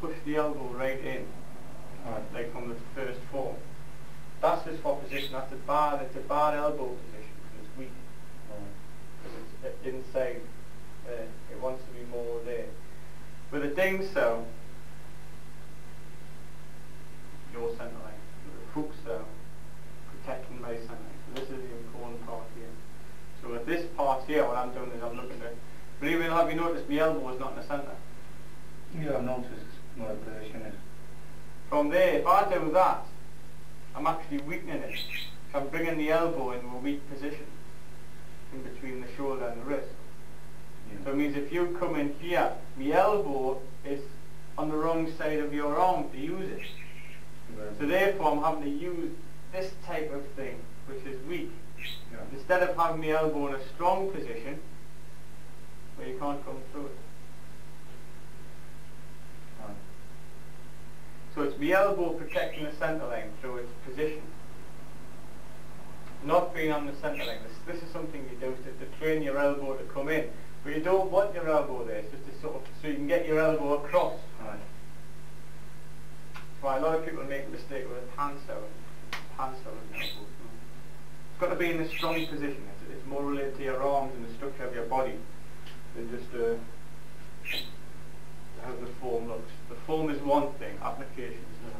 push the elbow right in, like from the first form. That's just for position. That's a bad elbow position because it's weak. Because it's inside. It wants to be more there. With a ding cell, your centre line. With a hook cell, protecting my centre line. So this is the important part here. So with this part here, what I'm doing is I'm looking at. Believe it or not, have you noticed my elbow is not in the centre? Yeah, I've noticed my position is. From there, if I do that, I'm actually weakening it. So I'm bringing the elbow into a weak position in between the shoulder and the wrist. Yeah. So it means if you come in here, my elbow is on the wrong side of your arm to use it. Right. So therefore I'm having to use this type of thing, which is weak. Yeah. Instead of having my elbow in a strong position, where you can't come through it. Right. So it's my elbow protecting the centre line through its position. Not being on the centre line. This is something you do to train your elbow to come in. But you don't want your elbow there, it's just to sort of, so you can get your elbow across. Right. That's why a lot of people make a mistake with a hand cell. Hand cell is an elbow. It's got to be in a strong position. It's more related to your arms and the structure of your body than just how the form looks. The form is one thing, application is another.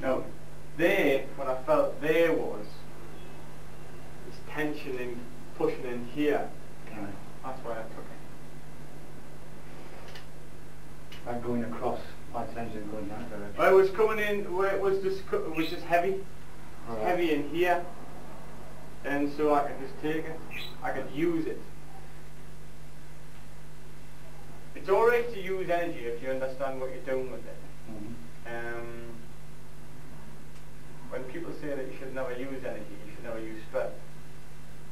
Now, there, what I felt there was this tension in pushing in here. Right. That's why I took it. Like going across, my tension going that direction. Well, it was coming in where it was just heavy. Right. Heavy in here. And so I could just take it. I could use it. It's alright to use energy if you understand what you're doing with it. Mm-hmm. When people say that you should never use energy, you should never use strength.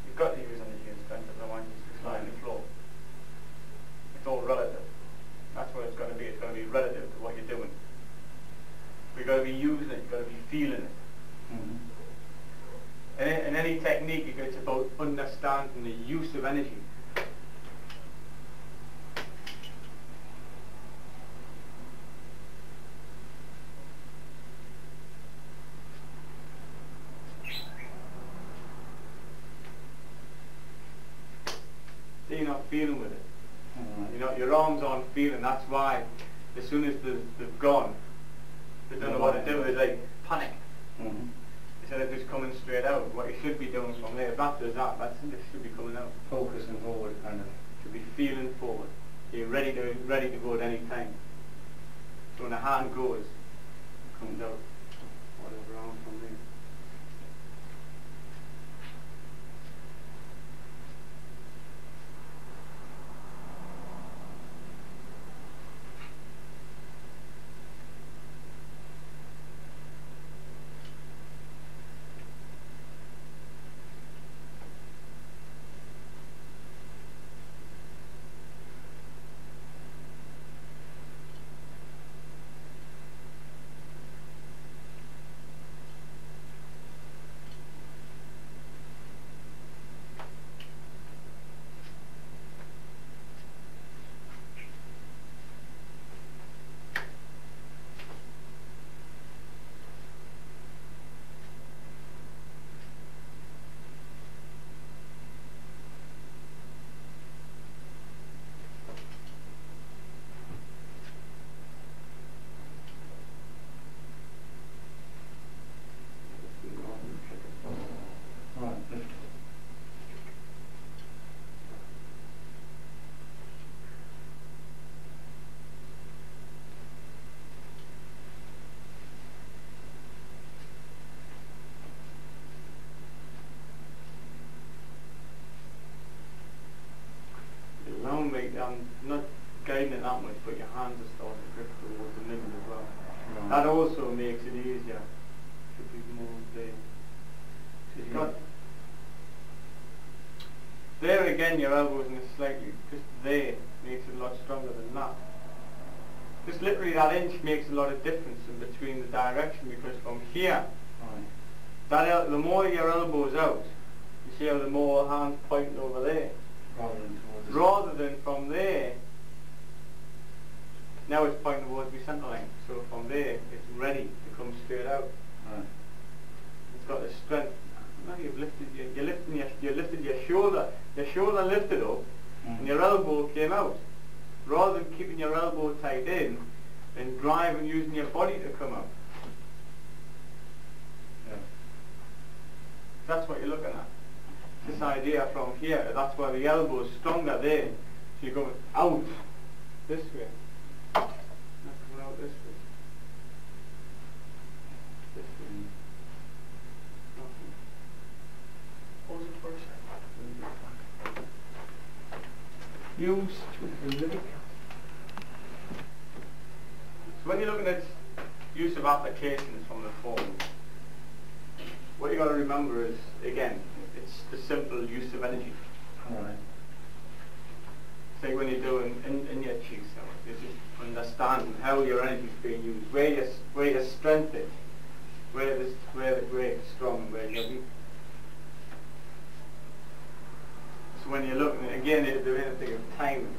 You've got to use energy and strength, otherwise it's just lying on the floor. It's all relative. That's what it's going to be. It's going to be relative to what you're doing. You've got to be using it, you've got to be feeling it. Mm-hmm. In any technique, it's about understanding the use of energy. So you're not feeling with it. Mm-hmm. You know, your arms aren't feeling. That's why, as soon as they've gone, they don't know what to do. It's like panic. Mm-hmm. Instead of just coming straight out, what you should be doing from there, if that does that, it should be coming out. Focusing forward, kind of. Should be feeling forward. You're ready to go at any time. So when the hand goes, it comes out. Whatever arm from there. weight, I'm not guiding it that much, but your hands are starting to grip towards the middle as well. Right. That also makes it easier to be more there. So you've got there again, your elbows in a slightly, just there makes it a lot stronger than that. Just literally that inch makes a lot of difference in between the direction, because from here, the more your elbow's out, you see how the more hands pointing over there. Rather than from there, now it's pointing towards the centre line. So from there, it's ready to come straight out. Right. It's got the strength. Now you've lifted you lifted your shoulder. Your shoulder lifted up, and your elbow came out. Rather than keeping your elbow tight in and driving, using your body to come out. Yeah. That's what you're looking at. This idea from here, that's why the elbow is stronger there. So you're going out this way. Not coming out this way. This way. Nothing. Pause it for a second. Use the living. So when you're looking at use of applications from the form, what you got to remember is, again, it's the simple use of energy. Alright. Say when you're doing in your Tjwc, you just understand how your energy is being used, where your strength is, where the great is strong, where you're weak. So when you're looking, again, you're doing anything of timing.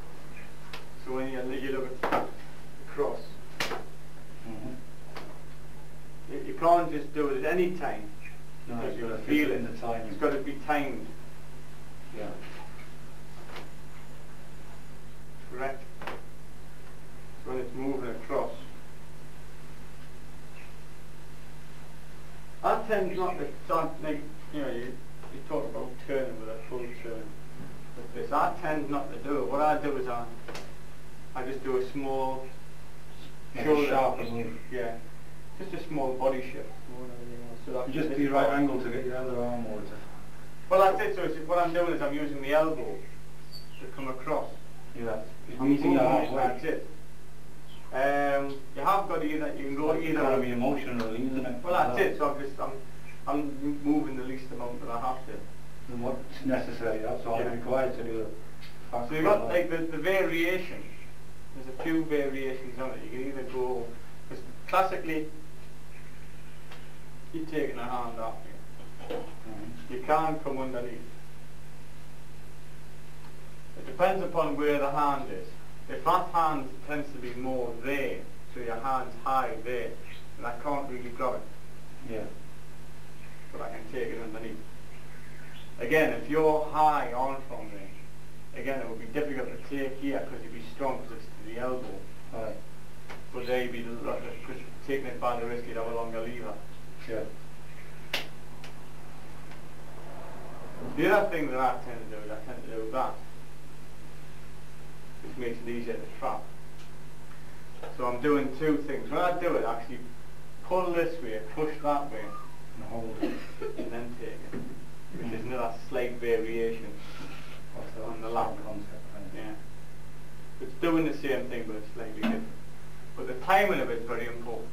So when you look at the cross, you can't just do it at any time. No, because you got to feel fit it. in the timing. It's got to be timed. Yeah. Correct. So when it's moving across, I tend not to start, like, you talk about turning with a full turn. With this, I tend not to do it. What I do is I just do a small shoulder. Sharper move. Yeah. Just a small body shift. More than anything else. So that You just be right angle to get your other arm over to. Well, that's it. So what I'm doing is I'm using the elbow to come across. Yeah. I'm Meeting your moving, halfway. that's it. You have got you can go It's got to be either. emotional, isn't it? Well, that's it. So I'm moving the least amount that I have to. And what's necessary, that's all required to do it. So you've got like the variation. There's a few variations on it. You can either go, because classically, you're taking a hand off you. You can't come underneath. It depends upon where the hand is. If that hand tends to be more there, so your hand's high there, then I can't really grab it. Yeah. But I can take it underneath. Again, if you're high on from there, again it would be difficult to take here because you'd be strong because it's to the elbow. Right. But there you'd be, because taking it by the wrist, you'd have a longer lever. Yeah. The other thing that I tend to do is I tend to do that. Which makes it easier to trap. So I'm doing two things. When I do it, I actually pull this way, push that way, And hold it. and then take it. Which is another slight variation on the lap. Concept, right? Yeah. It's doing the same thing, but it's slightly different. But the timing of it is very important.